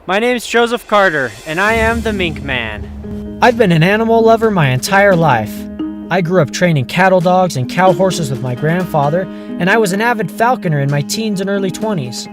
My name's Joseph Carter, and I am the Mink Man. I've been an animal lover my entire life. I grew up training cattle dogs and cow horses with my grandfather, and I was an avid falconer in my teens and early 20s.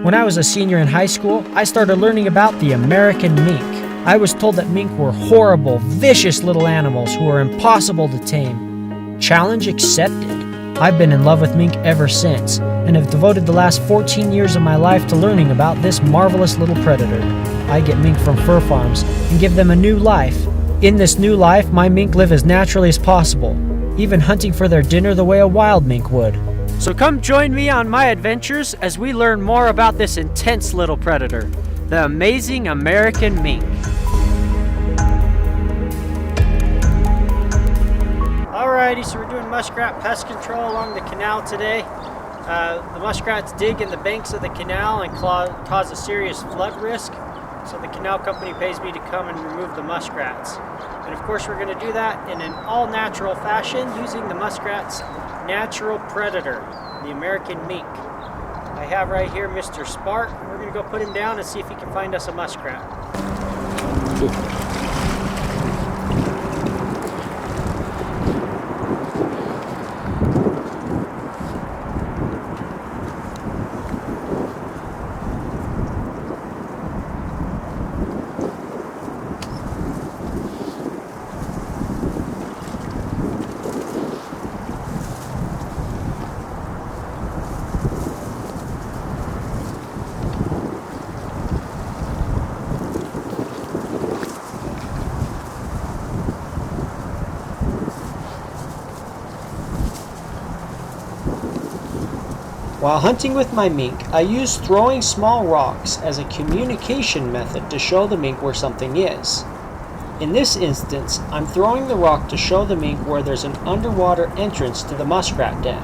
When I was a senior in high school, I started learning about the American mink. I was told that mink were horrible, vicious little animals who were impossible to tame. Challenge accepted. I've been in love with mink ever since, and have devoted the last 14 years of my life to learning about this marvelous little predator. I get mink from fur farms and give them a new life. In this new life, my mink live as naturally as possible, even hunting for their dinner the way a wild mink would. So come join me on my adventures as we learn more about this intense little predator, the amazing American mink. Alrighty, so we're doing muskrat pest control along the canal today. The muskrats dig in the banks of the canal and cause a serious flood risk. So the canal company pays me to come and remove the muskrats. And of course we're going to do that in an all-natural fashion using the muskrat's natural predator, the American mink. I have right here Mr. Spark. We're going to go put him down and see if he can find us a muskrat. While hunting with my mink, I use throwing small rocks as a communication method to show the mink where something is. In this instance, I'm throwing the rock to show the mink where there's an underwater entrance to the Muskrat Den.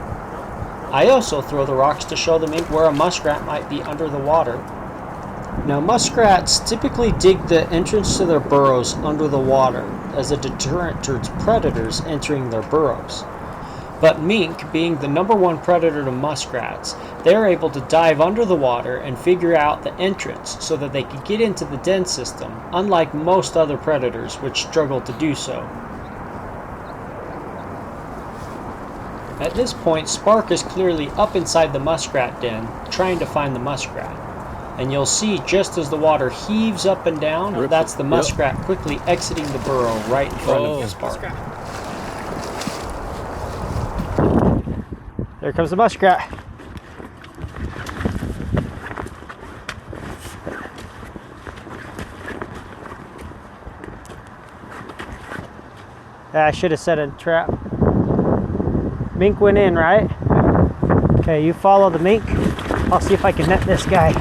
I also throw the rocks to show the mink where a muskrat might be under the water. Now, muskrats typically dig the entrance to their burrows under the water as a deterrent towards predators entering their burrows. But mink, being the #1 predator to muskrats, they're able to dive under the water and figure out the entrance so that they can get into the den system, unlike most other predators which struggle to do so. At this point, Spark is clearly up inside the muskrat den, trying to find the muskrat. And you'll see just as the water heaves up and down, that's the muskrat quickly exiting the burrow right in front of Spark. There comes the muskrat. I should have set a trap. Mink went in, right? Okay, you follow the mink. I'll see if I can net this guy.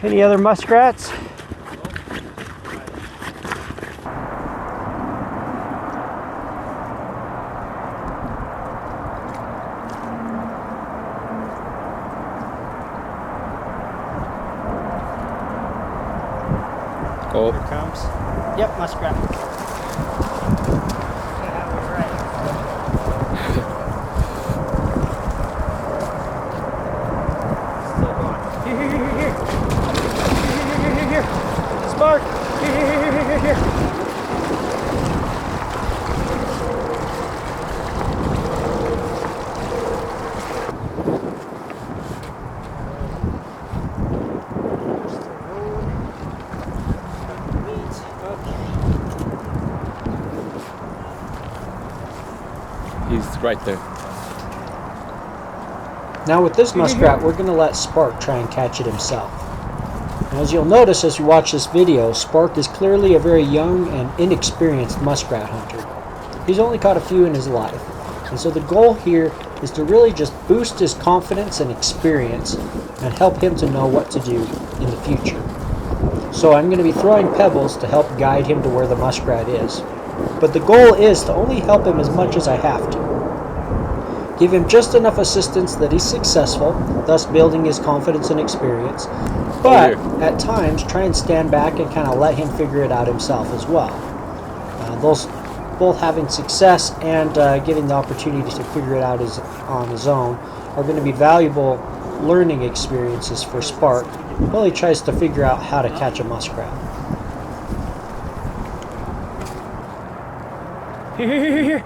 Any other muskrats? Oh. Here it comes. Yep, muskrat. Spark! Here. He's right there. Now with this muskrat, we're going to let Spark try and catch it himself. And as you'll notice as you watch this video, Spark is clearly a very young and inexperienced muskrat hunter. He's only caught a few in his life, and so the goal here is to really just boost his confidence and experience and help him to know what to do in the future. So I'm going to be throwing pebbles to help guide him to where the muskrat is. But the goal is to only help him as much as I have to. Give him just enough assistance that he's successful, thus building his confidence and experience. But at times, try and stand back and kind of let him figure it out himself as well. Those both having success and giving the opportunity to figure it out on his own are going to be valuable learning experiences for Spark while he tries to figure out how to catch a muskrat. Here.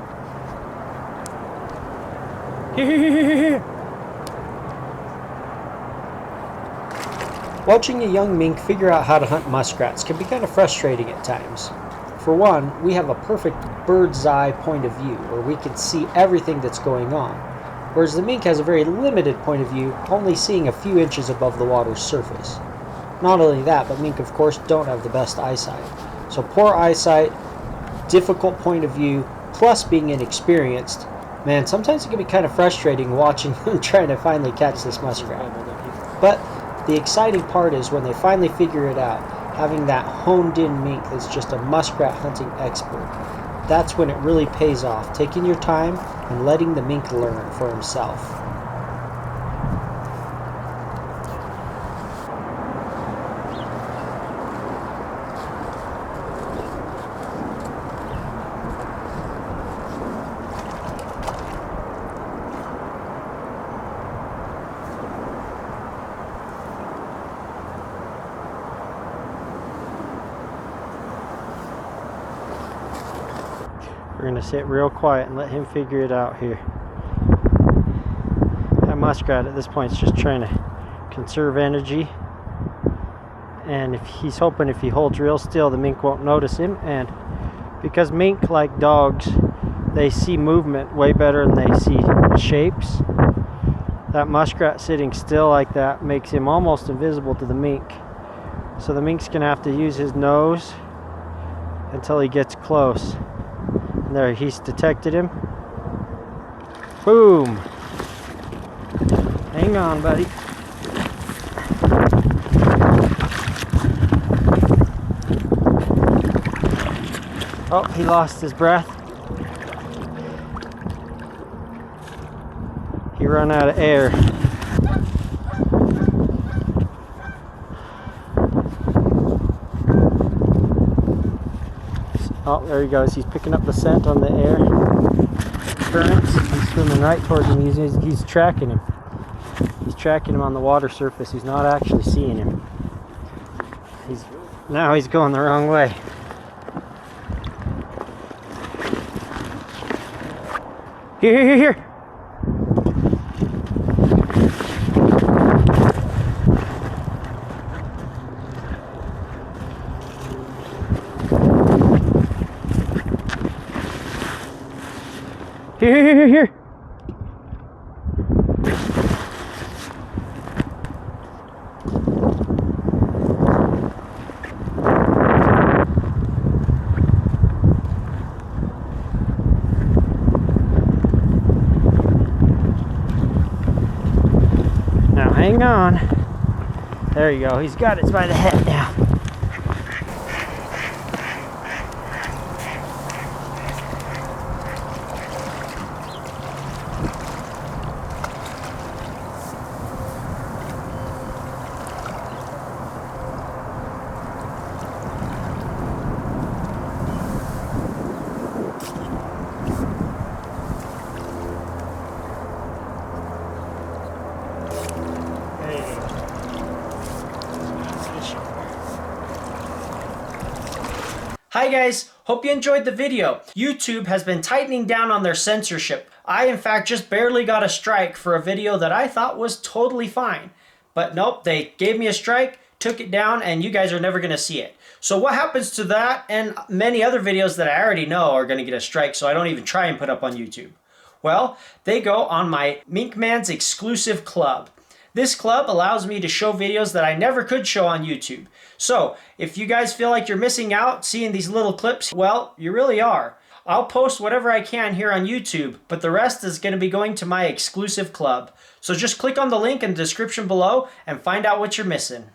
Watching a young mink figure out how to hunt muskrats can be kind of frustrating at times. For one, we have a perfect bird's eye point of view where we can see everything that's going on, whereas the mink has a very limited point of view, only seeing a few inches above the water's surface. Not only that, but mink of course don't have the best eyesight. So poor eyesight, difficult point of view, plus being inexperienced, man, sometimes it can be kind of frustrating watching them trying to finally catch this muskrat. But the exciting part is when they finally figure it out, having that honed in mink that's just a muskrat hunting expert. That's when it really pays off, taking your time and letting the mink learn for himself. We're going to sit real quiet and let him figure it out here. That muskrat at this point is just trying to conserve energy. And if he's hoping if he holds real still, the mink won't notice him. And because mink, like dogs, they see movement way better than they see shapes. That muskrat sitting still like that makes him almost invisible to the mink. So the mink's going to have to use his nose until he gets close. There, he's detected him. Boom! Hang on, buddy. Oh, he lost his breath. He ran out of air. Oh, there he goes. He's picking up the scent on the air currents. He's swimming right towards him. He's tracking him. He's tracking him on the water surface. He's not actually seeing him. Now he's going the wrong way. Here. Here. Now hang on. There you go. He's got it by the head now. Hi guys, hope you enjoyed the video. YouTube has been tightening down on their censorship. I in fact just barely got a strike for a video that I thought was totally fine. But nope, they gave me a strike, took it down, and you guys are never going to see it. So what happens to that and many other videos that I already know are going to get a strike, so I don't even try and put up on YouTube? Well, they go on my Mink Man's exclusive club. This club allows me to show videos that I never could show on YouTube. So, if you guys feel like you're missing out seeing these little clips, well, you really are. I'll post whatever I can here on YouTube, but the rest is going to be going to my exclusive club. So just click on the link in the description below and find out what you're missing.